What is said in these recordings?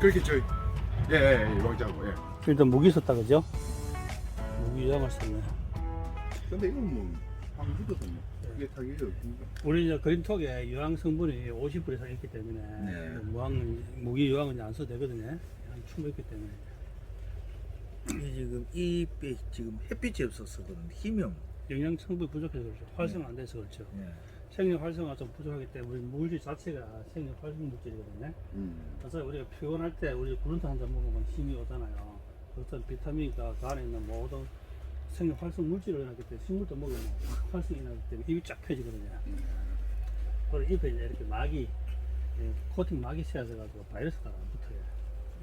그렇게 저 왕자고 예. 일단 무기 썼다 그죠? 무기 유형을 썼네. 근데 이건 뭐황 묻어서 뭐 이게 타격이 없으니까. 우리 이제 그린톡에 유황 성분이 50% 이상 있기 때문에 네. 무기 유황은 이제 안 써도 되거든요. 유황이 충분히 있기 때문에. 지금 잎에 지금 햇빛이 없어서 그런 힘이 없는. 영양 성분이 부족해서 그렇죠. 활성 안 돼서 그렇죠. 예. 생리 활성화가 좀 부족하기 때문에 물질 자체가 생리 활성 물질이거든요. 그래서 우리가 피곤할 때 우리 구른탕 한 잔 먹으면 힘이 오잖아요. 그것은 비타민과 그 안에 있는 모든 생리 활성 물질을 일어나기 때문에 식물도 먹으면 활성이 일어나기 때문에 입이 쫙 펴지거든요. 그리고 입에 이제 이렇게 막이 코팅 막이 씌어져가지고 바이러스가 안 붙어요.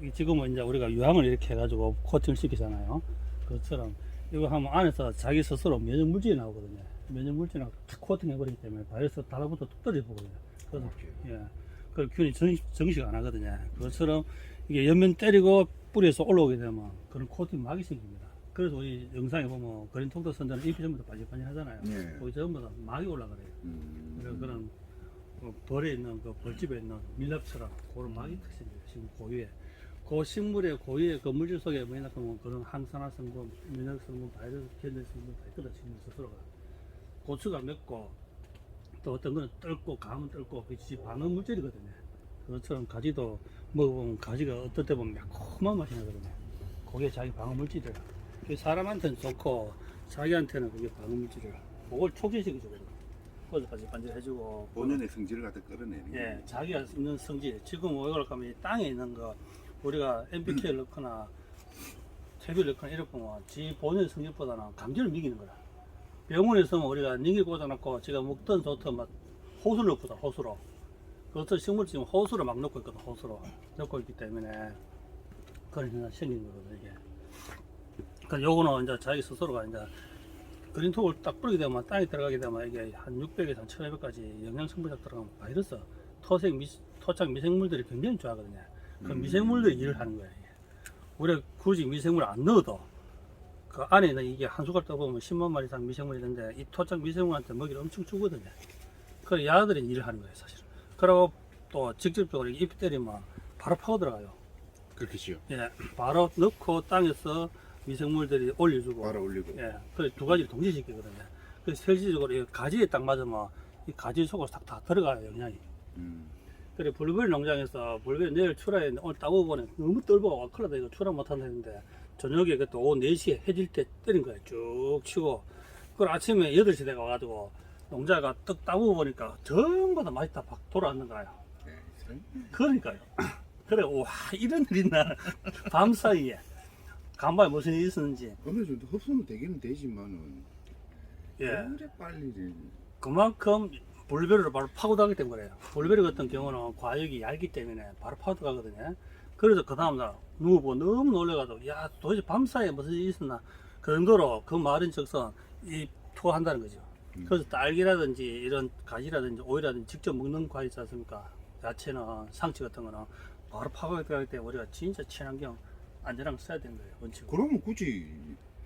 이 지금은 이제 우리가 유황을 이렇게 해가지고 코팅을 시키잖아요. 그것처럼 이거 하면 안에서 자기 스스로 면역 물질이 나오거든요. 면역 물질을 탁 코팅 해버리기 때문에 바이러스 달라붙어 뚝 떨어져 보거든요. 그래서 그 균이 정식 안 하거든요. 그것처럼 이게 옆면 때리고 뿌리에서 올라오게 되면 그런 코팅 막이 생깁니다. 그래서 우리 영상에 보면 그린톡도 선전은 잎이 전부 다 반질반질 하잖아요. 네. 거기 전부 다 막이 올라가래요. 그래서 그런 벌에 있는 그 벌집에 있는 밀랍처럼 그런 막이 특징이에요. 지금 고유에. 그 식물의 고유의 그 물질 속에 뭐냐 하면 그런 항산화 성분, 면역 성분, 바이러스 견딜 성분 다 있거든. 식물 스스로가. 고추가 맵고 또 어떤 거는 떫고 감은 떫고 그게 방어 물질이거든요. 그것처럼 가지도 먹어보면 가지가 어떨 때 보면 매콤한 맛이 나거든요. 그게 자기 방어 물질이라. 그게 사람한테는 좋고 자기한테는 그게 방어 물질이라. 그걸 촉진시켜주거든요. 그래서 반질반질해주고 본연의 성질을 갖다 끌어내는 게. 예, 자기가 있는 성질. 지금 이걸 가면 땅에 있는 거 우리가 NPK를 넣거나 퇴비를 넣거나 이렇게 보면 지 본연의 성질보다는 감질을 미기는 거라. 병원에서는 우리가 닝이 꽂아놓고 제가 먹던 좋던 막 호수를 넣거든, 호수로. 그것도 식물 지금 호수로 막 넣고 있거든, 호수로. 넣고 있기 때문에 그런 현상이 생긴 거거든, 이게. 그러니까 요거는 이제 자기 스스로가 이제 그린톡을 딱 뿌리게 되면 땅에 들어가게 되면 이게 한 600에서 한 1500까지 영양 성분이 들어가면 바이러스, 토착 미생물들이 굉장히 좋아하거든요. 그 미생물들이 일을 하는 거예요, 이게. 우리가 굳이 미생물을 안 넣어도 그 안에 있는 이게 한 숟갈 떠보면 10만 마리 이상 미생물이 있는데 이 토착 미생물한테 먹이를 엄청 주거든요. 그래 야들이 일을 하는 거예요, 사실은. 그리고 또 직접적으로 잎 때리면 바로 파고 들어가요. 그렇겠지요. 예, 바로 넣고 땅에서 미생물들이 올려주고. 바로 올리고. 예, 그 두 가지를 동시에 시키거든요. 그래서 실질적으로 이 가지에 딱 맞으면 이 가지 속으로 다 들어가요, 영양이. 그래, 블루베리 농장에서 블루베리 내일 출하했는데 오늘 따고 보니 너무 떫어. 큰일 나다, 이거 출하 못한다 했는데 저녁에 그때 오후 4시에 해질 때 때린 거예요. 쭉 치고. 그걸 아침에 8시 돼가 와가지고 농자가 떡 따고 보니까 전부 다 맛이 다 돌아왔는 거예요. 그러니까요. 그래, 와, 이런 일이 있나. 밤 사이에. 간밤에 무슨 일이 있었는지. 어느 정도 흡수는 되기는 되지만은 예. 그래 빨리 그만큼 블루베리를 바로 파고들기 때문에 그래요. 블루베리 같은 경우는 과육이 얇기 때문에 바로 파고들거든요. 그래서 그 다음날 누워보고 너무 놀래가지고, 야, 도대체 밤사이에 무슨 일이 있었나. 그 정도로 그 말인 즉선 이 투하한다는 거죠. 그래서 딸기라든지 이런 가지라든지 오이라든지 직접 먹는 과일 있지 않습니까? 야채는 상치 같은 거는 바로 파고들기 때문에 우리가 진짜 친환경 안전하게 써야 되는 거예요, 원칙으로. 그러면 굳이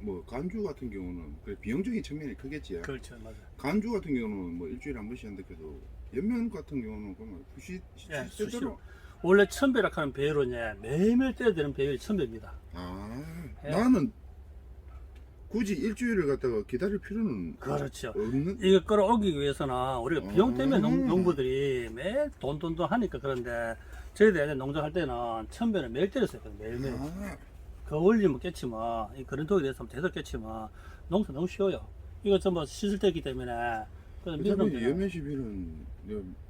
뭐 간주 같은 경우는 그 비용적인 측면이 크겠지. 그렇죠, 맞아요. 간주 같은 경우는 뭐 일주일에 한 번씩 한다 해도 연면 같은 경우는 그러면 예, 수시로 수시로. 원래 천배락 하는 배율은 매일매일 떼야 되는 배율이 천배입니다. 예. 나는 굳이 일주일을 갖다가 기다릴 필요는 그렇죠. 없는. 이거 끌어오기 위해서는 우리가 비용 때문에 농부들이 매일 돈 하니까. 그런데 저희들 예전에 농장할 때는 천배는 매일 때렸어요. 매일매일. 그 올리면 깨치면, 이 그린톡에 대해서 제대로 깨치면 농사 너무 쉬워요. 이거 전부 씻을 때기 때문에. 어차피 연면 시비는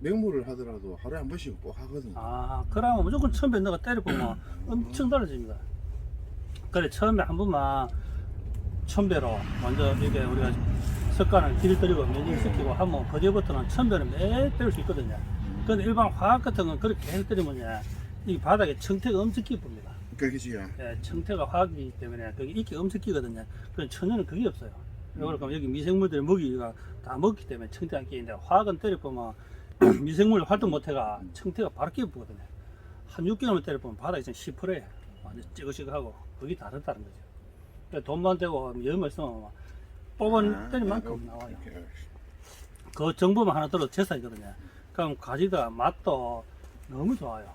맹물을 하더라도 하루에 한 번씩 꼭 하거든. 그러면 무조건 천배 너가 때려보면 엄청 달라집니다. 그래, 처음에 한 번만 천배로 먼저 이게 우리가 습관을 길들이고 면역시키고 하면 그제부터는 천배는 매일 때릴 수 있거든요. 근데 일반 화학 같은 건 그렇게 계속 때리면 이 바닥에 청태가 엄청 깊습니다. 그렇겠지요. 예, 청태가 화학이기 때문에 그게 이끼 엄청 끼거든요. 그럼 천연은 그게 없어요. 그러니까 여기 미생물들이 먹이가 다 먹기 때문에 청태가 안 끼는데, 화학은 때려보면 미생물 활동 못해가 청태가 바로 끼어보거든요. 한 6개월만 때려보면 바닥이 좀 시퍼래요. 완전 찌그시그하고. 그게 다르다는 거죠. 그러니까 돈만 되고 열만 쓰면 뽑은 때릴 만큼 나와요. 그 정보만 하나 들어도 재산이거든요. 그럼 가지가 맛도 너무 좋아요.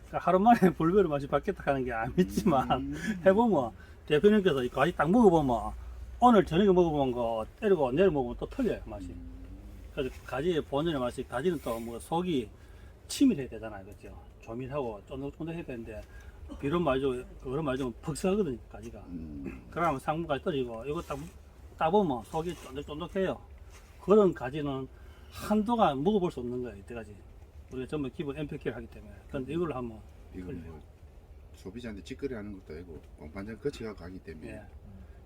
그러니까 하루 만에 불배로 맛이 바뀌었다 하는 게 아니지만 해보면 대표님께서 이 가지 딱 먹어보면 오늘 저녁에 먹어본 거 때리고 내일 먹으면 또 틀려요 맛이. 그래서 가지의 본연의 맛이 가지는 또 뭐 속이 치밀해야 되잖아요, 그렇죠? 조밀하고 쫀득쫀득해야 되는데 비록 말죠, 그런 말좀 퍽퍽하거든요 가지가. 그러면 상무까지 떨어지고 이거 딱 따보면 속이 쫀득쫀득해요. 그런 가지는 한동안 먹어볼 수 없는 거예요 이때까지. 우리가 전부 기본 MPK를 하기 때문에. 그런데 이걸 하면 이건 뭐 소비자한테 찌꺼리 하는 것도 아니고 공판장 거치가 가기 때문에 예.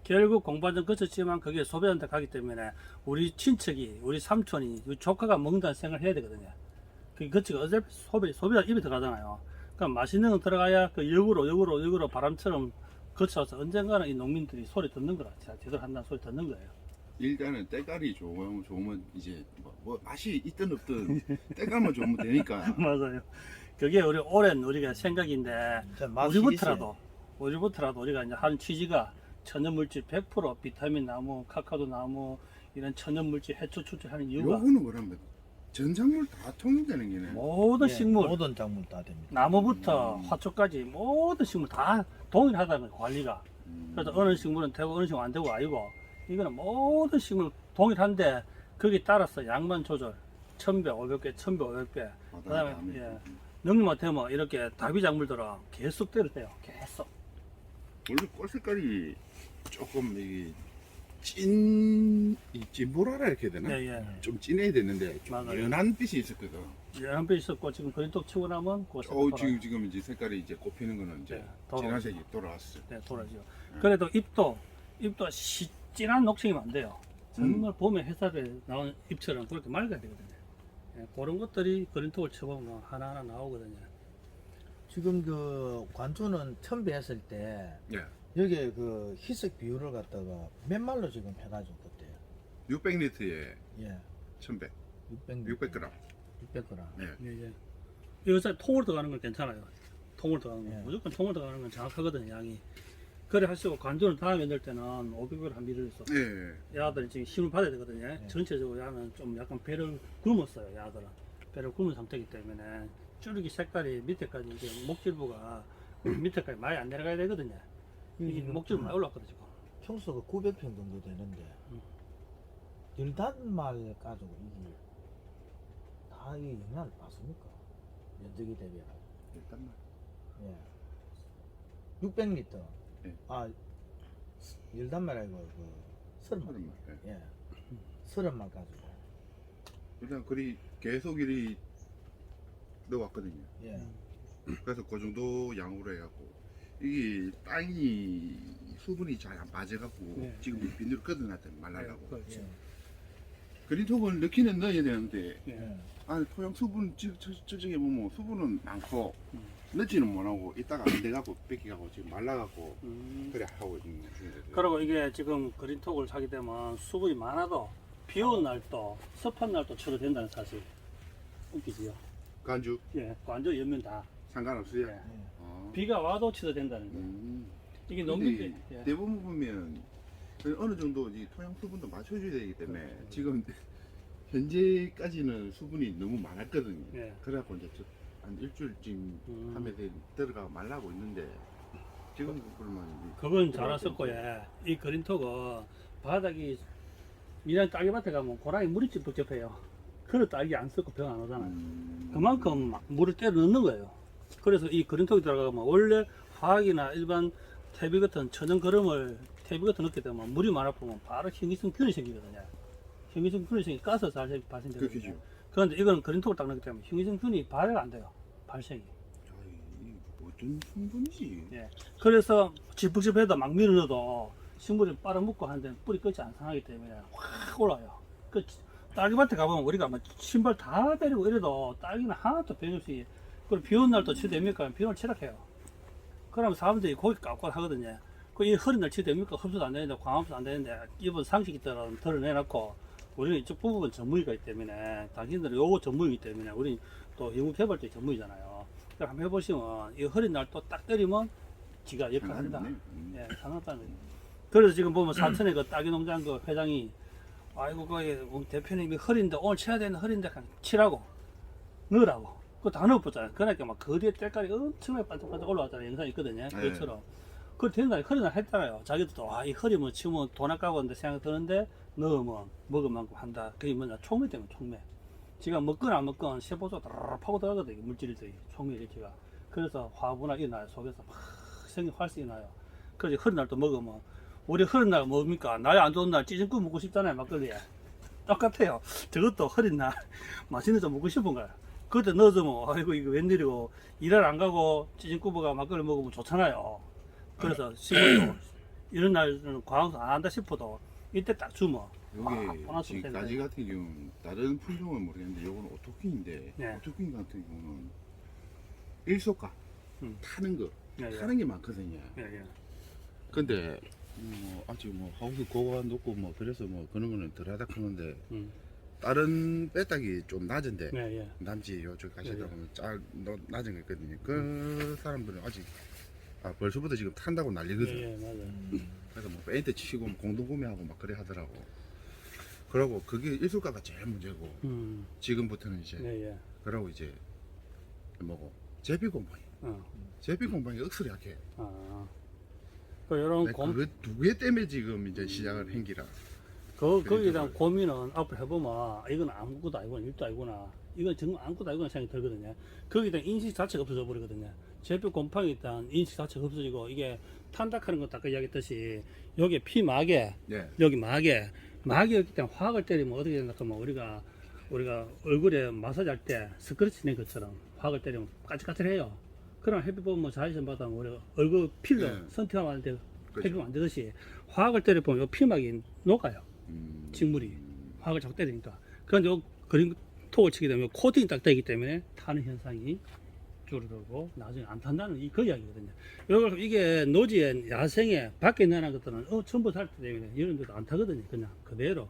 결국 공반전 거쳤지만 그게 소비자한테 가기 때문에 우리 친척이 우리 삼촌이 우리 조카가 먹는다는 생각을 해야 되거든요. 그 거치가 어차피 소비자 입에 들어가잖아요. 그럼 맛있는 거 들어가야 그 역으로 바람처럼 거쳐서 언젠가는 이 농민들이 소리 듣는 거라. 제대로 한다는 소리 듣는 거예요. 일단은 때깔이 좋으면 이제 뭐 맛이 있든 없든 때깔만 좋으면 되니까. 맞아요. 그게 우리 오랜 우리가 생각인데 우리부터라도 우리가 이제 하는 취지가 천연물질 100% 비타민 나무, 카카오 나무 이런 천연물질 해초 추출하는 이유가 요거는 그러면 전작물 다 통용되는 게네. 모든 예, 식물 모든 작물 다 됩니다. 나무부터 화초까지 모든 식물 다 동일하다는 거예요, 관리가. 그래서 어느 식물은 되고 어느 식물은 안 되고 아니고 이거는 모든 식물 동일한데 거기에 따라서 양만 조절 1000배, 500배, 1000배, 500배 그다음에 능력만 되면 이렇게 다비 작물들은 계속 때려대요. 계속. 원래 꽃 색깔이 조금 이게 진보라라 이렇게 해야 되나? 예, 예. 좀 진해야 되는데 좀 맞아요. 연한 빛이 있었거든. 연한 배 있었고 지금 그린톡 치고 나면 그거 지금 이제 색깔이 이제 꼽히는 거는 이제 네, 진한색이 돌아왔어. 네, 돌아지요. 그래도 잎도 진한 녹색이면 안 돼요. 정말 봄에 햇살에 나온 잎처럼 그렇게 맑아야 되거든요. 예, 그런 것들이 그린톡을 쳐보면 하나하나 나오거든요. 지금 그 관주는 첨배 했을 때 예. 여기에 그 희석 비율을 갖다가 몇 말로 지금 해가지고 그때요. 600리터에 예, 1100, 600g. 600g. 600g. 네. 예, 예. 이거 통으로 들어가는 건 괜찮아요. 통으로 들어가는 건 예. 무조건 통으로 들어가는 건 정확하거든요, 양이. 그래 하시고 관주는 다음에 넣을 때는 500g 한 미를 써. 예. 야들은 지금 힘을 받아야 되거든요. 네. 전체적으로 야는 좀 약간 배를 굶었어요. 야들은 배를 굶은 상태이기 때문에 쭈르기 색깔이 밑에까지 이제 목질부가 밑에까지 많이 안 내려가야 되거든요. 이게 목질부 많이 올라왔거든요. 지금. 평소가 900평 정도 되는데 15마리 가지고 이게 다 이 영향을 받습니까? 면적이 대비해. 일단 예. 600리터. 예. 아, 15마리 아니고 그 30마리. 예. 예. 30만 가지고. 일단 그리 계속 이리 넣어왔거든요. 예. 그래서 그 정도 양으로 해갖고 이게 땅이 수분이 잘 안 빠져갖고 네. 지금 비닐을 걷어놨더니 말라가고 그렇죠. 예. 그린톡을 넣기는 넣어야 되는데 예. 예. 안에 토양 수분 측정해 보면 수분은 많고 음. 넣지는 못하고 이따가 안 돼갖고 뺏기갖고 지금 말라갖고 그래 하고 있는 중이거든요. 그리고 이게 지금 그린톡을 사게 되면 수분이 많아도 비 오는 날도 습한 날도 쳐도 된다는 사실 웃기지요. 간주 예, 완전 연면 다. 상관없어요. 예. 아. 비가 와도 쳐도 된다는 거예요. 이게 농민들 근데 대부분 보면 어느 정도 이 토양 수분도 맞춰줘야 되기 때문에 그렇죠. 지금 현재까지는 수분이 너무 많았거든요. 예. 그래갖고 이제 한 일주일쯤 하면 들어가 말라고 있는데 지금 그러면 그건 잘하셨고, 예. 이 그린톡은 바닥이 미란 딸기밭에 가면 고랑이 물이 찌뻑찌뻑해요. 그래 딸기 안 썩고 병 안 오잖아요. 그만큼 물을 때려 넣는 거예요. 그래서 이 그린톡이 들어가면 원래 화학이나 일반 퇴비 같은 천연 거름을 퇴비 같은 넣게 되면 물이 많아 보면 바로 형이성균이 생기거든요. 형이성균이 생기 가스 잘 발생되거든요. 그렇죠. 그런데 이건 그린톡을 딱 넣기 때문에 형이성균이 발효가 안 돼요. 발생이. 이 어떤 성분이지? 예. 그래서 지푹지푹해도 막 밀어넣어도 식물이 빨아먹고 하는데 뿌리 끝이 안 상하기 때문에 확 올라요. 그 딸기밭에 가보면 우리가 막 신발 다 데리고 이래도 딸기는 하나도 병 없이 그리고 비 오는 날도 치됩니까? 비 오는 치락해요. 그러면 사람들이 고기 깎고 하거든요. 그 이 흐린 날 치됩니까? 흡수도 안 되는데 광합수도 안 되는데 이번 상식이 드러내놓고 우리는 이쪽 부분 전문의가 있기 때문에 당신들은 요거 전문이기 때문에 우리 또 연구개발적 전문이잖아요. 그러니까 한번 해보시면 이 흐린 날 또 딱 때리면 지가 역할을 한다. 예, 상관없다는 거예요. 그래서 지금 보면 사천에 그 딸기 농장 그 회장이 아이고 그 대표님이 흐린데 오늘 쳐야 되는 흐린데 그냥 치라고 넣으라고 그거 다 넣어봤잖아요. 그러니까 막 그 뒤에 때깔이 엄청나게 반짝반짝 올라왔잖아요. 영상이 있거든요. 그것처럼. 그걸 되는 날, 허리 날 했잖아요. 자기도 또, 이 허리 뭐 치우면 돈 아까고 한다 생각 드는데, 넣으면 먹을 만큼 한다. 그게 뭐냐, 촉매 때문에, 촉매. 지가 먹건 안 먹건 세포素따라락 파고 들어가거든요. 물질들이, 촉매 일치가. 그래서 화분이나 일어나요. 속에서 막 생기 활성이 나요. 그래서 허리 날 또 먹으면, 우리 허리 날 뭡니까? 날이 안 좋은 날 찌짐국 먹고 싶잖아요. 막걸리에. 똑같아요. 저것도 허리 날 맛있는 거 먹고 싶은 거야. 그때 넣어주면, 아이고, 이거 웬일이고, 일을 안 가고 찌짐국가 막걸리 먹으면 좋잖아요. 그래서 시골도 이런 날은 과항수 안 한다 싶어도 이때 딱 주면 요게 지금까지 같은 경우는 다른 품종은 모르겠는데 요거는 오토킹인데 네. 오토킹 같은 경우는 일소가 타는 거 예, 예. 타는 게 많거든요. 예, 예. 근데 아직 뭐 하우스 고가 높고 뭐 그래서 뭐 그런 거는 덜하다 하는데 다른 빼딱이 좀 낮은데 예, 예. 남지 요쪽 가시다 예, 예. 보면 낮은 거 있거든요. 그 사람들은 아직 벌써부터 지금 탄다고 난리거든. 예, 예, 맞아요. 그래서 뭐 페인트 치고 뭐 공동 구매하고 막 그래 하더라고. 그러고 그게 일수가가 제일 문제고 지금부터는 이제 예, 예. 그러고 이제 뭐고 제비 공방이 제비 공방이 억수로 약해. 그 요런 내가 그거 두 개 때문에 지금 이제 시작을 행기라. 거기에 대한 고민은 앞으로 해보면 이건 아무것도 아니구나, 일도 아니구나, 이건 정말 아무것도 아니구나 생각이 들거든요. 거기에 대한 인식 자체가 없어져 버리거든요. 제표 곰팡이에 대한 인식 자체가 없어지고, 이게 탄닥하는 것도 아까 이야기했듯이 여기 피막에 네. 여기 막이었기 때문에 화학을 때리면 어떻게 된다 하면 우리가 얼굴에 마사지 할 때 스크래치 낸 것처럼 화학을 때리면 까칠까칠해요. 그럼 햇빛 보면 뭐 자외선 받으면 우리 얼굴 필러 네. 선팅하면 안 돼. 그렇죠. 햇빛 안 되듯이 화학을 때려보면 요 피막이 녹아요. 식물이 화학을 자꾸 때리니까. 그런데 요 그린톡을 치게 되면 코팅이 딱 되기 때문에 타는 현상이 줄어들고 나중에 안 탄다는 그 이야기거든요. 이게 노지에 야생에 밖에 내는 것들은 전부 살 때문에 이런 데도 안 타거든요. 그냥 그대로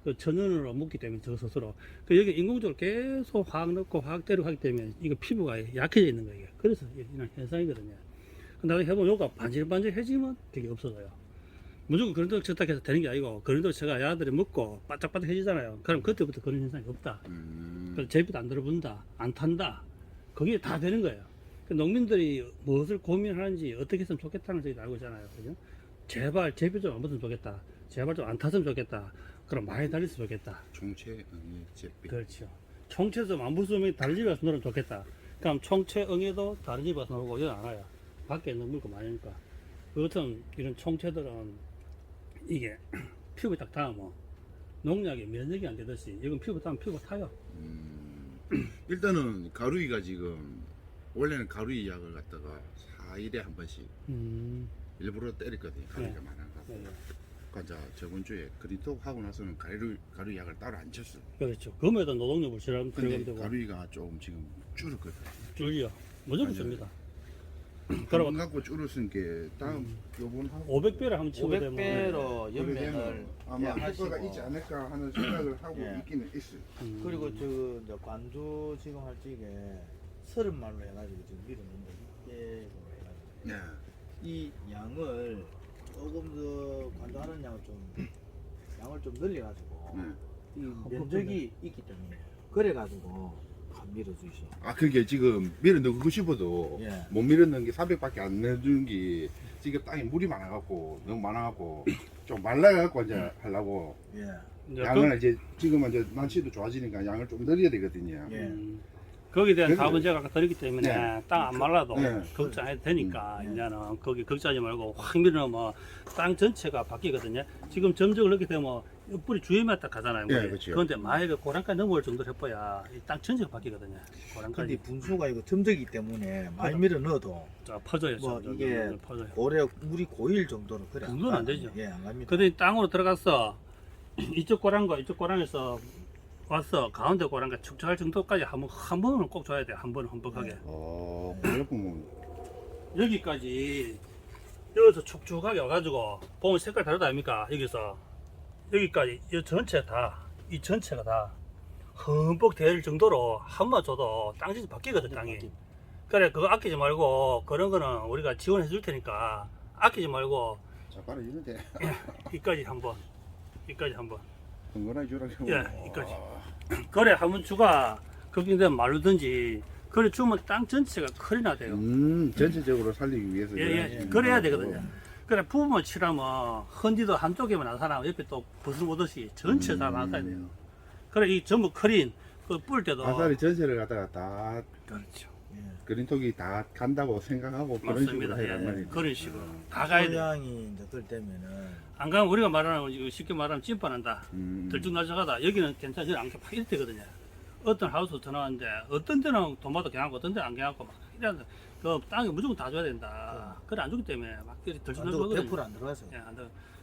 그 천연으로 묶기 때문에 저 스스로 여기 인공적으로 계속 화학 넣고 화학 때리고 하기 때문에 이거 피부가 약해져 있는 거예요. 그래서 이런 현상이거든요. 나중에 해보면 요가 반질반질해지면 되게 없어져요. 무조건 그런 데로 쳤다 해서 되는 게 아니고, 그런 데로 제가 야들이 먹고 바짝바짝해지잖아요. 그럼 그때부터 그런 현상이 없다. 그래서 제비도 안 들어본다, 안 탄다. 그게 다 되는 거예요. 농민들이 무엇을 고민하는지 어떻게 했으면 좋겠다는 저희도 알고 있잖아요. 그죠? 제발 제비 좀 안 붙으면 좋겠다. 제발 좀 안 탔으면 좋겠다. 그럼 많이 달렸으면 좋겠다. 총체 제비. 그렇죠. 총체 좀 안 붙으면 다른 집에 가서 놀으면 좋겠다. 그럼 총체 응애도 다른 집에 가서 놀고 여기 안 와요. 밖에 너무 물고 많으니까. 그렇든 이런 총체들은 이게 피부 딱 닿으면 농약에 면역이 안 되듯이 이건 피부 닿으면 피부 타요. 일단은 가루이가 지금 원래는 가루이 약을 갖다가 4일에 한 번씩 일부러 때렸거든요. 가루이가 네. 많아가지고. 네, 네. 그러니까 저번 주에 그린톡 하고 나서는 가루 약을 따로 안 쳤어요. 그렇죠. 금에다 노동력을 들어가면 근데 되고 가루이가 조금 지금 줄었거든. 줄려 무조건 맞아요. 줍니다. 한번 그러면 갖고 줄었은 게 다음 요번 하고 500배를 한번 치고 되면 500배로 연면을 아마 하시고, 효과가 있지 않을까 하는 생각을 하고 예. 있기는 있어요. 그리고 저 이제 관주 지금 할 적에 30말로 해가지고 지금 밀었는데 이게 해가지고 네. 이 양을 조금 더 관주하는 양을 좀 늘려가지고 네. 이 면적이 있기 때문에 그래가지고 안 밀어주셔. 그게 지금 밀어 넣고 싶어도 예. 못 밀어 넣은 게 400밖에 안 넣어주는 게 지금 땅에 물이 많아갖고 너무 많아갖고 좀 말라갖고 이제 하려고 예. 이제 양을 이제 지금은 이제 날씨도 좋아지니까 양을 좀 늘려야 되거든요. 예. 거기에 대한 그래서- 답은 제가 아까 드렸기 때문에 네. 땅 안 말라도 네. 걱정 안 해도 되니까 네. 이제는 거기 걱정하지 말고 확 밀어넣으면 땅 전체가 바뀌거든요. 지금 점적을 넣게 되면 뿌리 주위만 딱 가잖아요. 네, 물이. 그렇죠. 그런데 만약에 고랑까지 넘어올 정도로 해봐야 이 땅 전체가 바뀌거든요. 근데 고랑까지 분수가 이거 점적이기 때문에 많이 밀어 넣어도 자, 퍼져요. 뭐 점점, 이게 점점 퍼져요. 고래 물이 고일 정도로 그래. 그 정도는 안 되죠. 예, 안 갑니다. 그런데 땅으로 들어갔어. 이쪽 고랑과 이쪽 고랑에서 와서 가운데 고랑과 축축할 정도까지 한 번은 꼭 줘야 돼요. 한 번은 흠뻑하게. 그래 보면 여기까지 여기서 축축하게 와가지고 보면 색깔 다르다 아닙니까? 여기서 여기까지 이 전체가 다 흠뻑 될 정도로 한 번 줘도 땅짓이 바뀌거든 땅이. 그래 그거 아끼지 말고 그런 거는 우리가 지원해 줄 테니까 아끼지 말고 자빠라 이런데 이까지 한번 건건하게 주라고. 예, 이까지. 그래 한번 주가 걱정되면 말로든지 그래 주면 땅 전체가 컬이나 돼요. 전체적으로 살리기 위해서. 예. 그래야 되거든요. 그래 부분만 칠하면 헌지도 한쪽에만 나타나고 옆에 또 부술 오듯이 전체 다 나타나야 돼요. 그래 이 전부 컬인 그 뿌릴 때도 아사리 전체를 갖다가 다 그렇죠. 그린톡이 다 간다고 생각하고 그런 식으로 맞습니다. 해란 예. 말이죠. 그런 식으로 다 가야 돼요. 소양이 이제 뜰 때면은 안 가면 우리가 말하는 이거 쉽게 말하면 찐빠난다. 음. 들쭉날쭉하다. 여기는 괜찮아. 저는 안개 팍 이렇거든요. 어떤 하우스 전화하는데 어떤 데는 도마도 경하고 어떤 데는 안 경하고 막 이런 그 땅에 무조건 다 줘야 된다. 그래 안 주기 때문에 막 이렇게 완전 들쭉날쭉하거든요. 100%안 들어가서 예, 안 돼.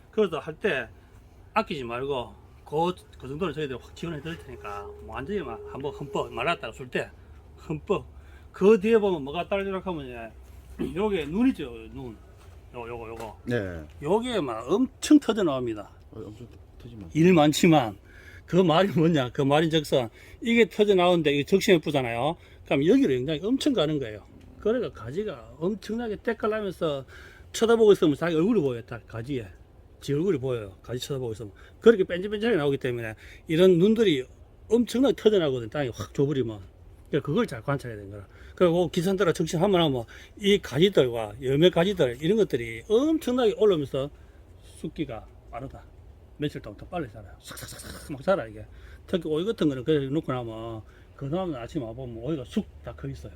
그래도 할 때 아끼지 말고 그 정도는 저희들 확 지원해 드릴 테니까 뭐 완전히 막 한번 흠뻑 말았다가 줄 때 흠뻑 그 뒤에 보면 뭐가 따르도록 하면 요게 눈이죠. 눈 요거 네. 요게 막 엄청 터져 나옵니다. 엄청 터지면. 일 많지만 그 말이 뭐냐 그 말인즉슨 이게 터져 나오는데 이게 적심에 뿌잖아요. 그럼 여기로 영향이 엄청 가는 거예요. 그러니까 가지가 엄청나게 때깔나면서 쳐다보고 있으면 자기 얼굴이 보여요. 딱 가지에 지 얼굴이 보여요. 가지 쳐다보고 있으면 그렇게 뺀질뺀질하게 나오기 때문에 이런 눈들이 엄청나게 터져 나거든. 땅이 확 줘버리면 그러니까 그걸 잘 관찰해야 되는 거라. 그리고 기산대로 적심하면 하면 이 가지들과 열매 가지들 이런 것들이 엄청나게 올라오면서 쑥기가 빠르다. 며칠 동안 더 빨리 자라요. 싹싹싹싹 막 자라 이게. 특히 오이 같은 거는 그래 놓고 나면 그 다음날 아침에 와보면 오이가 쑥 다 커 있어요.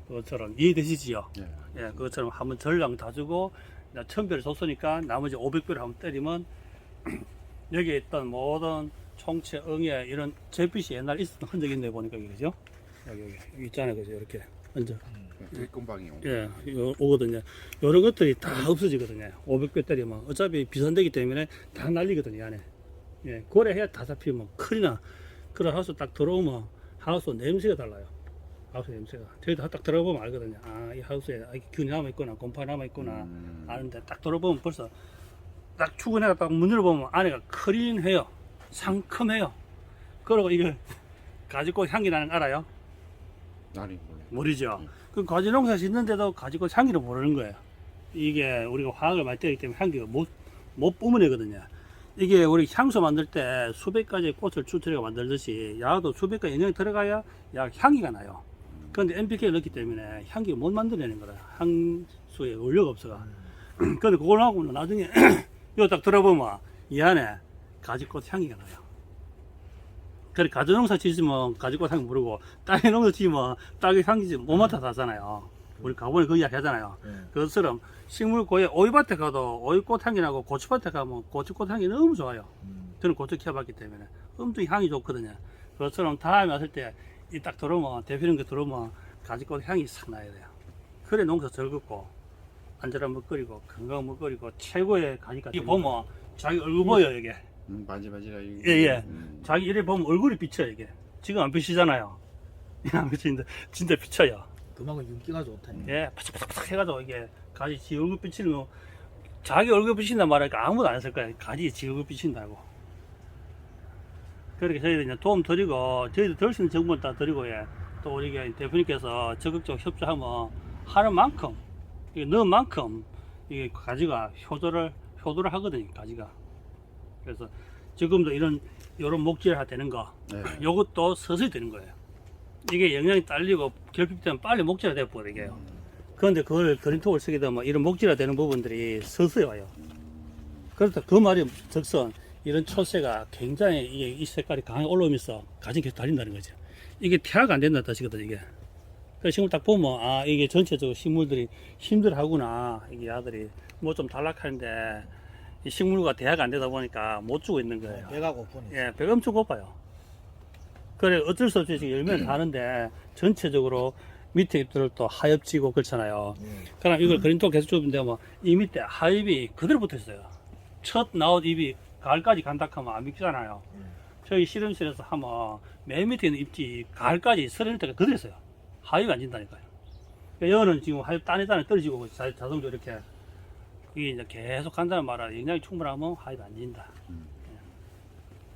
그것처럼 이해되시지요? 네. 예, 그것처럼 한번 전량 다 주고 이제 1000배를 줬으니까 나머지 500배를 한번 때리면 여기에 있던 모든 총체, 응애 이런 잿빛이 옛날에 있었던 흔적이 있네 보니까 그죠? 여기 있잖아요, 그죠? 이렇게 흔적. 뒷금방이요. 예, 오거든요. 이런 것들이 다 없어지거든요. 500배 때리면 어차피 비산되기 때문에 다 날리거든요, 이 안에. 예, 고래해야 다 잡히면 큰일나. 그런 하우스 딱 들어오면 하우스 냄새가 달라요. 하우스 냄새가. 저희도 딱 들어보면 알거든요. 아, 이 하우스에 균이 남아있구나, 곰팡이 남아있구나. 아는데 딱 들어보면 벌써 딱 출근해가 딱 문 열어보면 안에가 크린해요. 상큼해요. 그리고 이거 가지꽃 향기 나는 거 알아요? 날이 몰래. 모르죠. 그 가지 농사 짓는데도 가지꽃 향기를 모르는 거예요. 이게 우리가 화학을 많이 때리기 때문에 향기가 못 뿜어내거든요. 이게 우리 향수 만들 때 수백 가지의 꽃을 추출해서 만들듯이 야도 수백 가지 영양이 들어가야 야 향기가 나요. 그런데 NPK를 넣기 때문에 향기가 못 만들어내는 거라. 향수에 원료가 없어가. 근데 그걸 하고 나중에 이거 딱 들어보면 이 안에 가지꽃 향기가 나요. 그래 가지농사 짓으면 가지꽃 향기 모르고 딸기 농사 짓으면 딸기 향기 못 맡아 사잖아요. 우리 가본에 그 이야기 하잖아요. 그것처럼 식물 고에 오이밭에 가도 오이꽃 향기 나고 고추밭에 가면 고추꽃 향기 너무 좋아요. 저는 고추 키워봤기 때문에 엄청 향이 좋거든요. 그것처럼 다음에 왔을 때 이 딱 들어오면 대표님 게 들어오면 가지꽃 향이 싹 나야 돼요. 그래 농사 즐겁고 안전한 먹거리고 건강한 먹거리고 최고의 가지가. 이 보면 자기 얼굴 보여 이게. 반질반질하게. 예. 자기 이래 보면 얼굴이 비쳐요 이게. 지금 안 비치잖아요. 안 비치는데 진짜 비쳐요. 그만큼 윤기가 좋다. 예, 바삭바삭 해가지고 이게 가지 지 얼굴 비치는 거 자기 얼굴 비친다 말하니까 아무도 안 했을 거야. 가지 지 얼굴 비친다고. 그렇게 저희들 이제 도움 드리고 저희들 들 수 있는 정보를 다 드리고 예. 또 우리 대표님께서 적극적으로 협조하면 하는 만큼 이게 넣은 만큼 이게 가지가 효도를 하거든요. 가지가. 그래서 지금도 이런 목질을 되는 거 요것도 서서히 되는 거예요. 이게 영양이 딸리고 결핍되면 빨리 목질화 돼버리게요. 그런데 그걸 그린톡을 쓰게 되면 이런 목질화 되는 부분들이 서서히 와요. 그렇다 그 말이 즉선 이런 초세가 굉장히 이게 이 색깔이 강하게 올라오면서 가지 계속 달린다는 거죠. 이게 태화가 안 된다는 뜻이거든 이게. 그 식물 딱 보면 아 이게 전체적으로 식물들이 힘들어하구나. 이게 아들이 뭐 좀 단락하는데 이 식물과 대화가 안 되다 보니까 못 주고 있는 거예요. 배가 고프네. 예, 배가 엄청 고파요. 그래 어쩔 수 없이 지금 열매를 다는데 전체적으로 밑에 잎들을 또 하엽지고 그렇잖아요. 그럼 이걸 그린톡 계속 주면 되면 이 밑에 하엽이 그대로 붙어 있어요. 첫 나온 잎이 가을까지 간다 하면 안 믿잖아요. 저희 실험실에서 하면 맨 밑에 있는 잎이 가을까지 서릴 때가 그대로 있어요. 하엽이 안 진다니까요. 그러니까 여는 지금 하엽 단에 떨어지고 자동적으로 이렇게 이게 이제 계속 간다는 말은 영양이 충분하면 하엽이 안 진다.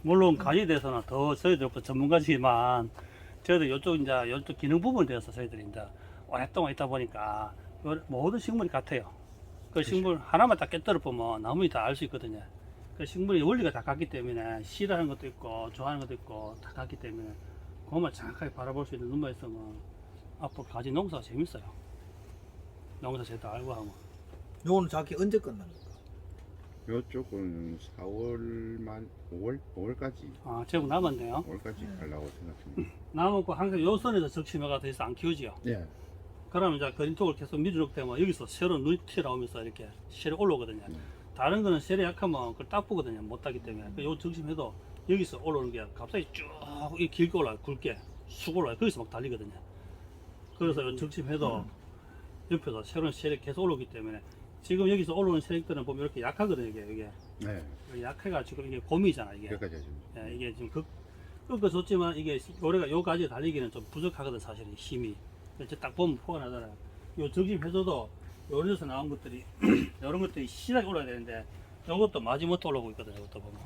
물론 가지에 대해서는 더 저희들 전문가지만 저희들 이쪽 기능 부분에 대해서 저희들이 이제 오랫동안 있다 보니까 모든 식물이 같아요. 그 식물 하나만 딱 깨뜨려 보면 나무이 다 알 수 있거든요. 그 식물의 원리가 다 같기 때문에 싫어하는 것도 있고 좋아하는 것도 있고 다 같기 때문에 그것만 정확하게 바라볼 수 있는 눈만 있으면 앞으로 가지 농사가 재밌어요. 농사 제대로 알고 하면. 요거는 작기 언제 끝납니까? 요쪽은 4월 말 5월까지 아, 제법 남았네요. 5월까지 하려고 생각합니다. 남았고 항상 요 선에서 적치매가 더 이상 안 키우지요. 예. 그러면 이제 그린톡을 계속 밀어놓게 되면 여기서 새로 눈이 튀어나오면서 이렇게 셀이 올라오거든요. 다른 거는 셀이 약하면 그걸 딱 보거든요. 못 따기 때문에. 요 적심해도 여기서 올라오는 게 갑자기 쭉 이 길게 올라요. 굵게 쑥 올라요. 거기서 막 달리거든요. 그래서 요 적심해도 옆에서 새로운 셀이 계속 올라오기 때문에 지금 여기서 올라오는 세력들은 보면 이렇게 약하거든요. 이게 네. 약해가지고 이게 곰이잖아. 이게. 여기까지 하죠. 예, 이게 지금 꺾어줬지만 이게 요래가 요 가지 달리기는 좀 부족하거든 사실 힘이. 이제 딱 보면 포가 나잖아요. 요 적심 해줘도 요런데서 나온 것들이 이런 것들이 실하게 올라야 되는데 요것도 마지못해 올라오고 있거든요. 요것도 보면.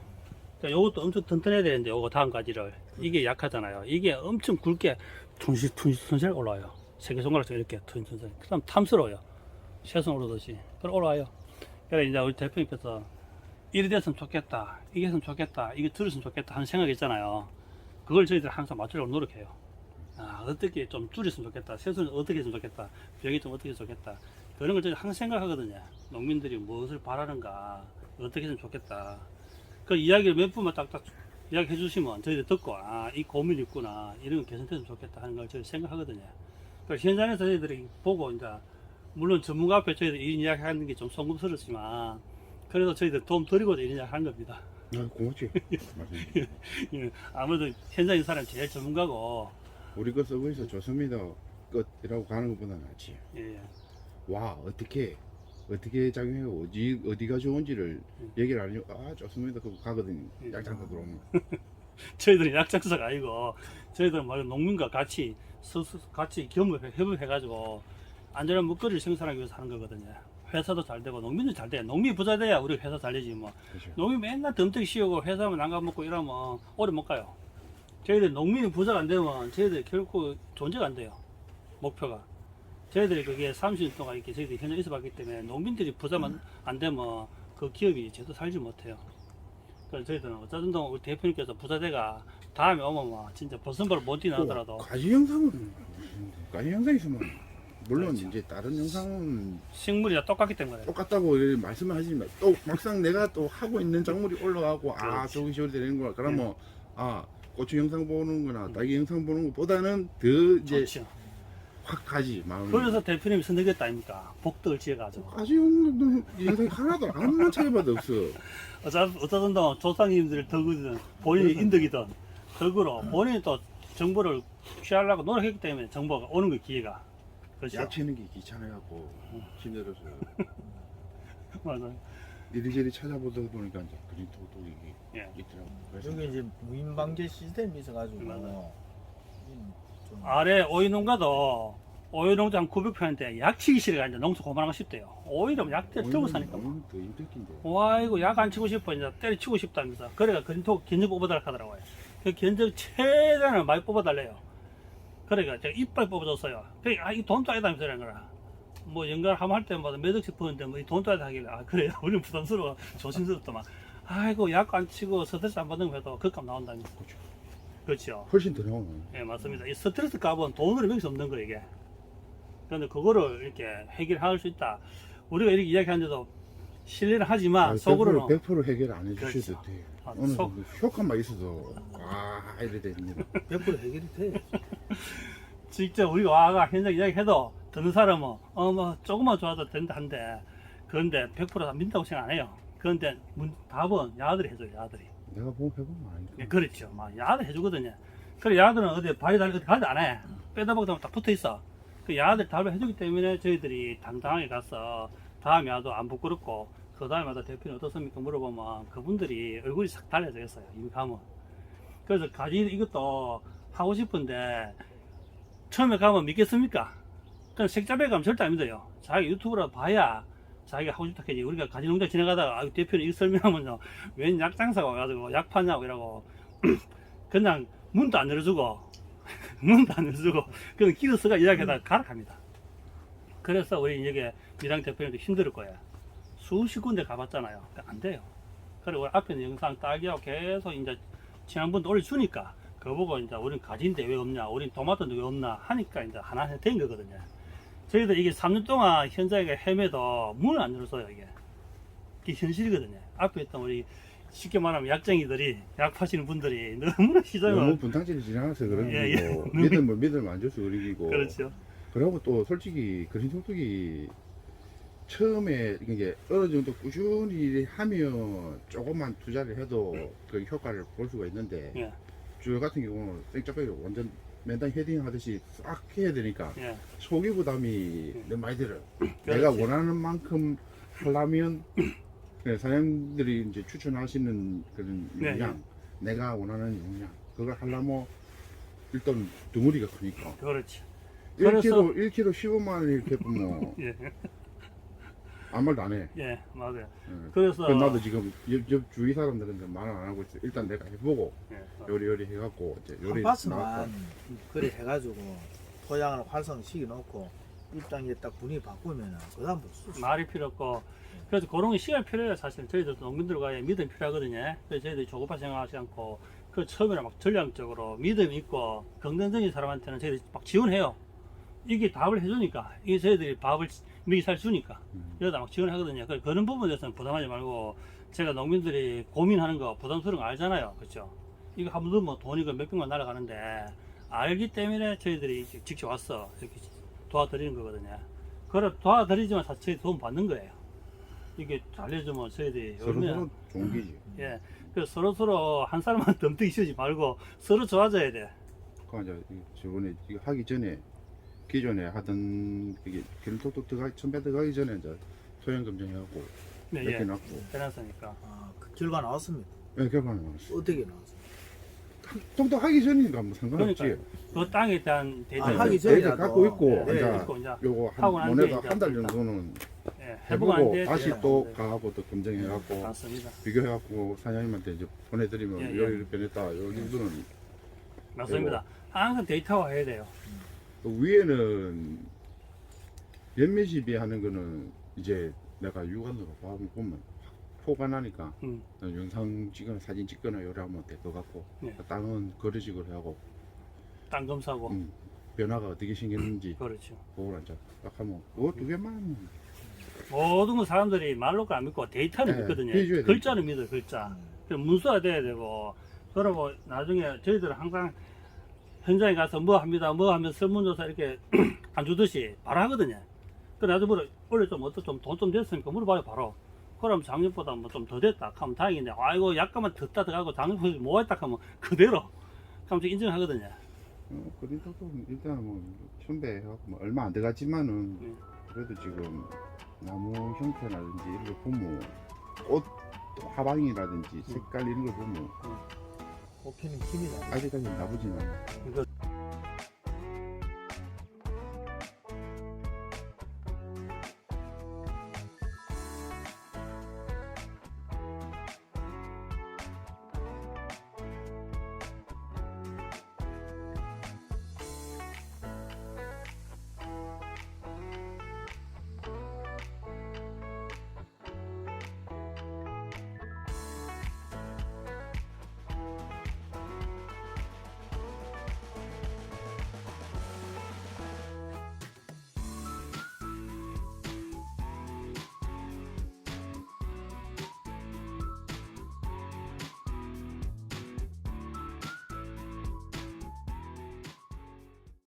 그러니까 요것도 엄청 튼튼해야 되는데 요거 다음 가지를 이게 약하잖아요. 이게 엄청 굵게 튼실튼실 올라와요. 새끼손가락처럼 이렇게 튼실튼실. 그다음 탐스러워요. 새순 오르듯이. 그럼 올라와요. 그래 이제 우리 대표님께서 이래 됐으면 좋겠다, 이게 했으면 좋겠다, 이게 들었으면 좋겠다 하는 생각이 있잖아요. 그걸 저희들 항상 맞추려고 노력해요. 아, 어떻게 좀 줄였으면 좋겠다, 세수는 어떻게 했으면 좋겠다, 병이 좀 어떻게 했으면 좋겠다. 그런 걸 저희 항상 생각하거든요. 농민들이 무엇을 바라는가, 어떻게 했으면 좋겠다. 그 이야기를 몇 분만 딱딱 이야기해 주시면 저희들 듣고, 아, 이 고민이 있구나, 이런 거 개선됐으면 좋겠다 하는 걸 저희 생각하거든요. 그 현장에서 저희들이 보고, 이제, 물론 전문가 앞에 저희들 이런 이야기 하는 게 좀 송구스럽지만, 그래서 저희들 도움 드리고자 이런 이야기 하는 겁니다. 아, 고맙지. 맞습니다. 예, 아무래도 현장인 사람이 제일 전문가고, 우리 거 서버에서 좋습니다. 끝이라고 가는 것보다 낫지. 예, 와, 어떻게 작용해요? 어디가 좋은지를 얘기를 안 해요. 아, 좋습니다. 그거 가거든요. 예. 약장사 들어오면. 저희들은 약장사가 아니고, 저희들은 말 농민과 같이, 같이 협업해가지고, 안전한 먹거리를 생산하기 위해서 하는 거거든요. 회사도 잘 되고, 농민도 잘 돼. 농민이 부자 돼야 우리 회사 잘 되지, 뭐. 그렇죠. 농민 맨날 덤떡이 씌우고, 회사만 난가 먹고 이러면 오래 못 가요. 저희들 농민이 부자가 안 되면, 저희들 결코 존재가 안 돼요. 목표가. 저희들이 그게 30년 동안 이렇게 저희들이 현재 있어 봤기 때문에, 농민들이 부자만 안 되면 그 기업이 제대로 살지 못해요. 그래서 저희들은 어쩌든 우리 대표님께서 부자대가 다음에 오면 뭐 진짜 버선발을 못 뛰나더라도 가지 영상은 가지 영상 있으면 물론 그렇죠. 이제 다른 영상은 식물이 다 똑같기 때문에. 똑같다고 말씀을 하시지만 또 막상 내가 또 하고 있는 작물이 올라가고 아 그렇지. 저기 저기 되는 거야 그러면 아 고추 영상 보는 거나 딸기 영상 보는 것보다는 더 이제 좋죠. 확 가지 마음이. 그래서 대표님이 선택했다 아닙니까? 복덕을 지어가지고. 가지 영상 하나도 아무만 찾아봐도 없어. 어쩌든 조상님들 덕이든 본인이 인덕이든 덕으로 본인이 또 정보를 취하려고 노력했기 때문에 정보가 오는 거 기회가. 그렇죠? 야채는 게 귀찮아갖고 힘들어서 맞아요. 이리저리 찾아보다 보니까 이제 그린 톡톡이 예. 있더라고. 그래서 여기 이제 무인 방제 시스템이 있어가지고 맞아요. 좀 아래 오이농가도 오이농장 900평인데 약치기 싫어가 이제 농사 고만한 거 싶대요. 오히려 약대 들고 사니까. 오히려 더 힘들긴데. 와 이거 약 안 치고 싶어 이제 때려치고 싶다면서 그래가 그린톡 견적 뽑아달라 하더라고요. 그 견적 최대한 많이 뽑아달래요. 그러니까 제가 이빨 뽑아줬어요. 아 이 돈도 아니다면서 이런 거라. 뭐 연간 한번 할 때마다 몇 억씩 버는데 뭐 이 돈도 아니다 하길래 아 그래요? 우리 부담스러워 조심스럽더만. 아이고 약 안 치고 스트레스 안 받는 거 해도 그 값 나온다면서. 그렇죠. 그렇죠. 훨씬 더 나오네. 예 맞습니다. 이 스트레스 값은 돈으로 먹을 수 없는 거예요 이게. 그런데 그거를 이렇게 해결할 수 있다. 우리가 이렇게 이야기하는데도 신뢰를 하지만 속으로는 100% 해결 안 해주셔도 그렇죠. 돼. 아, 어느 속- 정도 효과만 있어도 이래 됩니다. 100% 해결이 돼. 직접 우리가 와가 현장 이야기해도 듣는 사람은 뭐 조금만 좋아도 된다 한데 그런데 100%다 믿는다고 생각 안 해요. 그런데 답은 야들이 해줘요 야들이. 내가 보면 해보면 아니까. 예, 그렇죠. 막 야들 해주거든요. 그래 야들은 어디 발이 달리 어디 가지 안 해. 빼다 보다 딱 붙어 있어. 그 야들 답을 해주기 때문에 저희들이 당당하게 가서 다음 야도 안 부끄럽고 그 다음에 마다 대표님 어떻습니까 물어보면 그분들이 얼굴이 싹 달라져 있어요. 이미 가면. 그래서 가지 이것도 하고 싶은데 처음에 가면 믿겠습니까? 그냥 색잡에 가면 절대 안 믿어요. 자기 유튜브라도 봐야 자기가 하고 싶다 하지. 우리가 가지 농장 지나가다가 아, 대표님 이거 설명하면요. 웬 약장사가 와가지고 약 파냐고 이러고 그냥 문도 안 열어주고 문도 안 열어주고 그냥 길어서가 이야기하다가 가락합니다. 그래서 우리 이게 미랑 대표님도 힘들 거예요. 수십 군데 가봤잖아요. 안 돼요. 그리고 우리 앞에 있는 영상 딸기하고 계속 이제 지난번도 올려주니까 그거 보고 이제 우린 가지인데 왜 없냐, 우린 토마토인데 왜 없나 하니까 이제 하나 된 거거든요. 저희도 이게 3년 동안 현장에 헤매도 문을 안 열었어요, 이게. 이게 현실이거든요. 앞에 있던 우리 쉽게 말하면 약쟁이들이, 약 파시는 분들이 너무나 시장을. 너무 분탕질이 지나가서 그런 예, 거고 믿으면 안 줘서 그런 거고. 그렇죠. 그리고 또 솔직히 그린 소뚜기 처음에 이게 어느 정도 꾸준히 하면 조금만 투자를 해도 그 효과를 볼 수가 있는데 예, 저 같은 경우는 생짜배기 완전 맨날 헤딩 하듯이 싹 해야 되니까 예. 초기 부담이 음. 너무 많이 들어요. 그렇지. 내가 원하는 만큼 하려면 그 사장님들이 이제 추천하시는 그런 네, 용량, 내가 원하는 용량 그걸 하려면 일단 덩어리가 크니까 그렇지. 1kg 15만 원 이렇게 보면 예, 아무 말도 안 해. 예, 맞아요. 예. 그래서. 나도 지금 옆 주위 사람들한테 말 안 하고 있어. 일단 내가 해보고 예, 요리 해갖고 이제 요리 한 나왔고. 파스만 그래 해가지고 토양을 활성시켜 놓고 입장에 딱 분위기 바꾸면 그 다음부터 말이 필요 없고, 그래서 그런 게 시간이 필요해요. 사실 저희들 농민들과의 믿음이 필요하거든요. 그래서 저희들이 조급하 생각하지 않고 그 처음에는 막 전략적으로 믿음 있고 긍정적인 사람한테는 저희들이 막 지원해요. 이게 답을 해주니까, 이게 저희들이 밥을 미리 살 주니까 이러다 막 지원하거든요. 그런 부분에 대해서는 부담하지 말고, 제가 농민들이 고민하는 거 부담스러운 거 알잖아요. 그렇죠? 이거 한번 넣으면 돈이 몇 백만 날아가는데 알기 때문에 저희들이 직접 와서 이렇게 도와드리는 거거든요. 그래 도와드리지만 사실 저희 도움 받는 거예요. 이게 잘해주면 저희들이 서로 좋은 기지. 예, 그래서 서로 한 사람만 덤뜨기 쉬지 말고 서로 좋아져야 돼. 그 이제 저번에 이거 하기 전에 기존에 하던 그게 기름톡톡 들어가기 첨배 들어가기 전에 이제 소형 검증해갖고 네, 이렇게 예, 놨고. 해놨으니까. 그 결과 나왔습니다. 예, 결과는 나왔어. 어떻게 나왔어요? 톡톡 하기 전이니까 뭐 상관없지. 그러니까 그 땅에 대한 데이터 하기 데이터 전이라도. 갖고 있고 네, 이제 있고 이제 요거 하고 난 원에도 뒤에 한 달 이제 정도는 예, 해보고 안 해보고 돼. 다시 예, 또 네. 가고 또 검증해갖고 맞습니다. 비교해갖고 사장님한테 이제 보내드리면 예, 예. 요리를 변했다. 요 정도는 맞습니다. 항상 데이터화 해야 돼요. 또 위에는 연매시비 하는 거는 이제 내가 육안으로 보면 포가 나니까 음, 영상 찍거나 사진 찍거나 요리하면 될 것 같고 네. 땅은 거래식으로 하고 땅 검사고. 변화가 어떻게 생겼는지 그렇죠. 그걸 이제 딱 하면 그거 두 개만 모든 거 사람들이 말로 안 믿고 데이터를 네, 믿거든요. 비교해야 글자를 믿어요, 글자. 그럼 문서가 돼야 되고, 그러고 나중에 저희들은 항상 현장에 가서 뭐 합니다, 뭐 하면 설문조사 이렇게 안 주듯이 바로 하거든요. 그래, 나도 물어, 원래 좀 돈 좀 됐으니까 물어봐요, 바로. 그럼 작년보다 뭐 좀 더 됐다 하면 다행인데, 아이고, 약간만 더 들어가고 작년보다 뭐 했다 하면 그대로. 그럼 인정하거든요. 그래도 일단은 뭐 첨배해갖고 뭐 얼마 안 들어갔지만은 그래도 지금 나무 형태라든지 이런 거 보면 꽃 화방이라든지 색깔 이런 걸 보면 꽃피는 힘이 나. 아직까지 나쁘진 않아. 이거